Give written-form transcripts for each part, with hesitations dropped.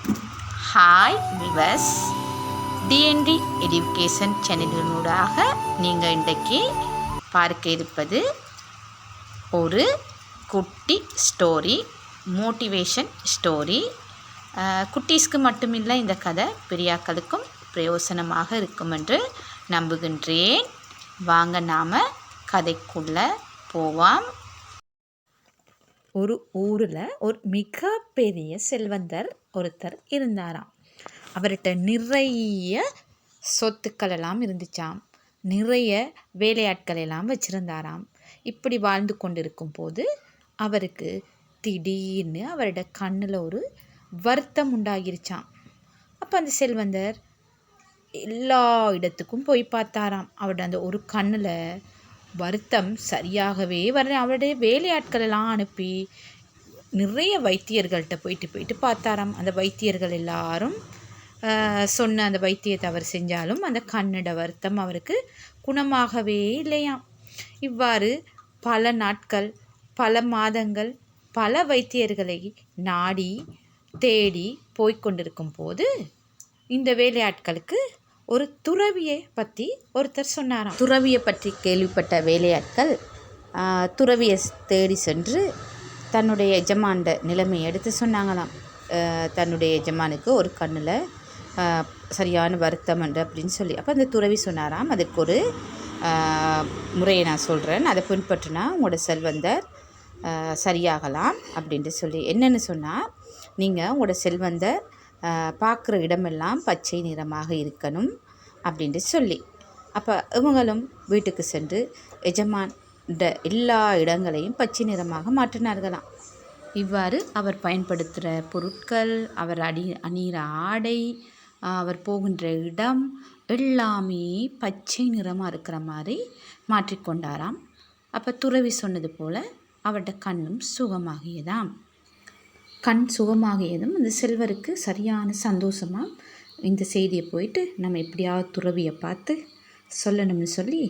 Hi விவஸ், DND education சேனலினூடாக நீங்கள் இன்றைக்கு பார்க்க இருப்பது ஒரு குட்டி ஸ்டோரி, மோட்டிவேஷன் ஸ்டோரி. குட்டீஸ்க்கு மட்டுமில்லை, இந்த கதை பெரியாக்களுக்கும் பிரயோசனமாக இருக்கும் என்று நம்புகின்றேன். வாங்க நாம் கதைக்குள்ளே போவோம். ஒரு ஊரில் ஒரு மிகப்பெரிய செல்வந்தர் ஒருத்தர் இருந்தாராம். அவர்கிட்ட நிறைய சொத்துக்கள் எல்லாம் இருந்துச்சாம். நிறைய வேலையாட்கள் எல்லாம் வச்சுருந்தாராம். இப்படி வாழ்ந்து கொண்டிருக்கும் போது அவருக்கு திடீர்னு அவரோட கண்ணில் ஒரு வருத்தம் உண்டாகிருச்சாம். அப்போ அந்த செல்வந்தர் எல்லா இடத்துக்கும் போய் பார்த்தாராம். அவரோட அந்த ஒரு கண்ணில் வருத்தம் சரியாகவே வர அவருடைய வேலையாட்கள் எல்லாம் அனுப்பி நிறைய வைத்தியர்கள்ட்ட போயிட்டு பார்த்தாராம். அந்த வைத்தியர்கள் எல்லாரும் சொன்ன அந்த வைத்தியத்தை அவர் செஞ்சாலும் அந்த கண்ணிட வருத்தம் அவருக்கு குணமாகவே இல்லையாம். இவ்வாறு பல நாட்கள், பல மாதங்கள், பல வைத்தியர்களை நாடி தேடி போய்கொண்டிருக்கும் போது இந்த வேலையாட்களுக்கு ஒரு துறவியை பற்றி ஒருத்தர் சொன்னாராம். துறவியை பற்றி கேள்விப்பட்ட வேலையாட்கள் துறவியை தேடி சென்று தன்னுடைய எஜமான்ட நிலைமையை எடுத்து சொன்னாங்களாம். தன்னுடைய எஜமானுக்கு ஒரு கண்ணில் சரியான வருத்தம் என்று அப்படின்னு சொல்லி. அப்போ அந்த துறவி சொன்னாராம், அதுக்கு ஒரு முறையை நான் சொல்கிறேன், அதை பின்பற்றினா உங்களோட செல்வந்தர் சரியாகலாம் அப்படின்ட்டு சொல்லி. என்னென்னு சொன்னால், நீங்கள் உங்களோட செல்வந்தர் பார்க்குற இடமெல்லாம் பச்சை நிறமாக இருக்கணும் அப்படின்ட்டு சொல்லி. அப்போ இவங்களும் வீட்டுக்கு சென்று எஜமான் எல்லா இடங்களையும் பச்சை நிறமாக மாற்றினார்களாம். இவ்வாறு அவர் பயன்படுத்துகிற பொருட்கள், அவர் அணிகிற ஆடை, அவர் போகின்ற இடம் எல்லாமே பச்சை நிறமாக இருக்கிற மாதிரி மாற்றிக்கொண்டாராம். அப்போ துறவி சொன்னது போல் அவருடைய கண்ணும் சுகமாகியதாம். கண் சுகமாகியதும் அந்த செல்வருக்கு சரியான சந்தோஷமாக இந்த செய்தியை போயிட்டு நம்ம எப்படியாவது துறவியை பார்த்து சொல்லணும்னு சொல்லி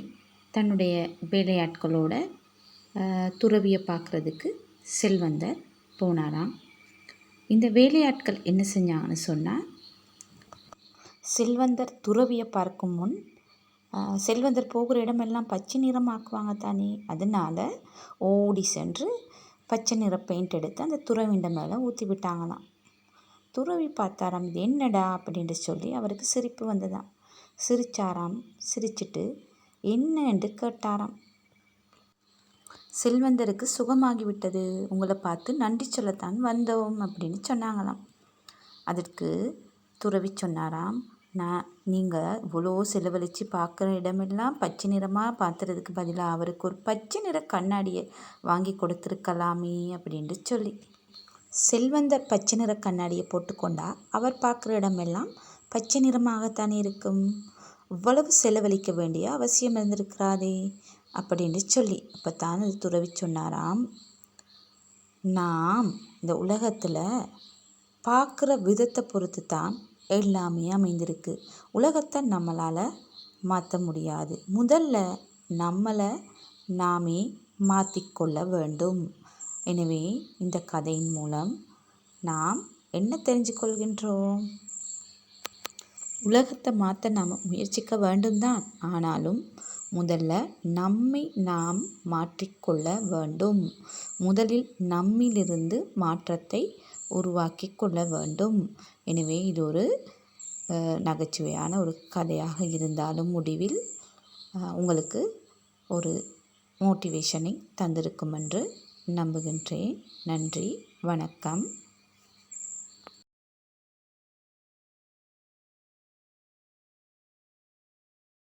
தன்னுடைய வேலையாட்களோட துறவியை பார்க்குறதுக்கு செல்வந்தர் போனாராம். இந்த வேலையாட்கள் என்ன செஞ்சாங்கன்னு சொன்னால், செல்வந்தர் துறவியை பார்க்கும் முன் செல்வந்தர் போகிற இடமெல்லாம் பச்சை நிறமாக்குவாங்க தானே, அதனால் ஓடி சென்று பச்சை நிற பெயிண்ட் எடுத்து அந்த துறவிண்ட மேலே ஊற்றி விட்டாங்களாம். துறவி பார்த்தாராம், இது என்னடா அப்படின்ட்டு சொல்லி அவருக்கு சிரிப்பு வந்ததாம். சிரிச்சாராம். சிரிச்சிட்டு என்ன என்று கேட்டாராம். செல்வந்தருக்கு சுகமாகிவிட்டது, உங்களை பார்த்து நன்றி சொல்லத்தான் வந்தோம் அப்படின்னு சொன்னாங்களாம். அதற்கு துறவி சொன்னாராம், நீங்கள் இவ்வளோ செலவழித்து பார்க்குற இடமெல்லாம் பச்சை நிறமாக பார்த்துறதுக்கு பதிலாக அவருக்கு ஒரு பச்சை நிற கண்ணாடியை வாங்கி கொடுத்துருக்கலாமே அப்படின்ட்டு சொல்லி. செல்வந்தர் பச்சை நிற கண்ணாடியை போட்டுக்கொண்டா அவர் பார்க்குற இடமெல்லாம் பச்சை நிறமாகத்தானே இருக்கும், இவ்வளவு செலவழிக்க வேண்டிய அவசியம் இருந்திருக்கிறாதே அப்படின்னு சொல்லி. அப்போ தான் அது துறவி சொன்னாராம், நாம் இந்த உலகத்தில் பார்க்குற விதத்தை பொறுத்து தான் எல்லாமே அமைந்திருக்கு. உலகத்தை நம்மளால் மாற்ற முடியாது. முதல்ல நம்மளை நாமே மாற்றிக்கொள்ள வேண்டும். எனவே இந்த கதையின் மூலம் நாம் என்ன தெரிஞ்சு கொள்கின்றோம்? உலகத்தை மாற்ற நாம் முயற்சிக்க வேண்டும்தான், ஆனாலும் முதல்ல நம்மை நாம் மாற்றிக்கொள்ள வேண்டும். முதலில் நம்மிலிருந்து மாற்றத்தை உருவாக்கி கொள்ள வேண்டும். எனவே இது ஒரு நகைச்சுவையான ஒரு கதையாக இருந்தாலும் முடிவில் உங்களுக்கு ஒரு மோட்டிவேஷனை தந்திருக்கும் என்று நம்புகின்றேன். நன்றி, வணக்கம்.